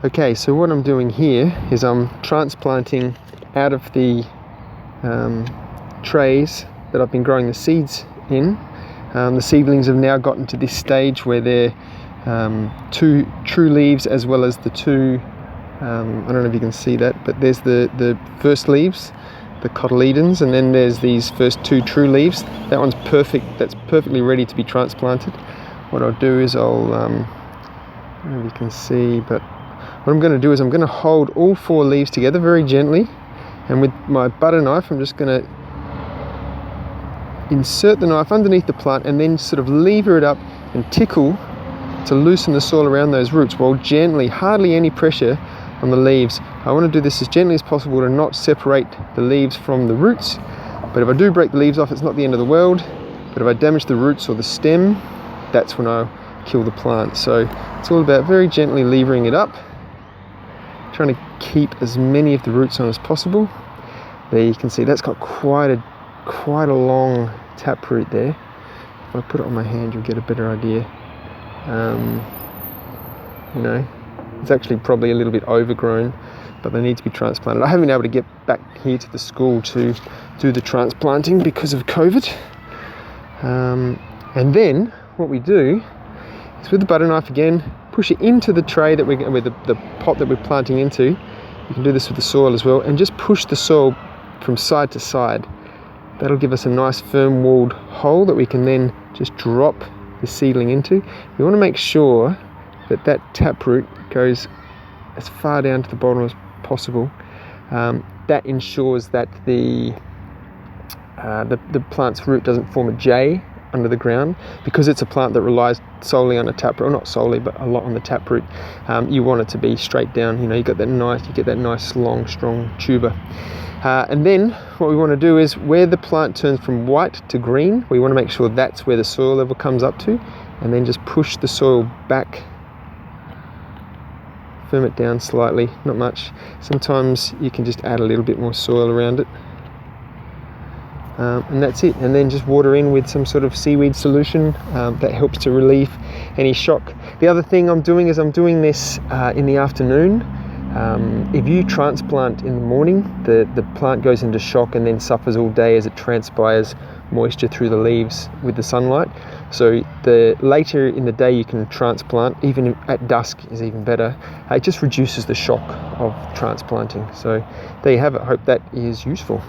Okay, so what I'm doing here is I'm transplanting out of the trays that I've been growing the seeds in. The seedlings have now gotten to this stage where they're 2 true leaves, as well as the 2, I don't know if you can see that, but there's the first leaves, the cotyledons, and then there's these first 2 true leaves. That one's perfect, that's perfectly ready to be transplanted. What I'll do is I don't know if you can see, but what I'm going to do is I'm going to hold all 4 leaves together very gently, and with my butter knife I'm just going to insert the knife underneath the plant and then sort of lever it up and tickle to loosen the soil around those roots, while gently, hardly any pressure on the leaves. I want to do this as gently as possible to not separate the leaves from the roots, but if I do break the leaves off, it's not the end of the world. But if I damage the roots or the stem, that's when I'll kill the plant. So it's all about very gently levering it up, trying to keep as many of the roots on as possible. There you can see that's got quite a long taproot there. If I put it on my hand, you'll get a better idea. You know, it's actually probably a little bit overgrown, but they need to be transplanted. I haven't been able to get back here to the school to do the transplanting because of COVID. And then what we do is, with the butter knife again, push it into the tray that with the pot that we're planting into. You can do this with the soil as well, and just push the soil from side to side. That'll give us a nice firm walled hole that we can then just drop the seedling into. We want to make sure that that taproot goes as far down to the bottom as possible. That ensures that the plant's root doesn't form a J under the ground, because it's a plant that relies solely on a taproot, or not solely, but a lot on the taproot. You want it to be straight down. You know, you get that nice long, strong tuber. And then what we want to do is, where the plant turns from white to green, we want to make sure that's where the soil level comes up to, and then just push the soil back, firm it down slightly, not much. Sometimes you can just add a little bit more soil around it. And that's it. And then just water in with some sort of seaweed solution that helps to relieve any shock. The other thing I'm doing is I'm doing this in the afternoon. If you transplant in the morning, the plant goes into shock and then suffers all day as it transpires moisture through the leaves with the sunlight. So the later in the day you can transplant, even at dusk is even better. It just reduces the shock of transplanting. So there you have it. Hope that is useful.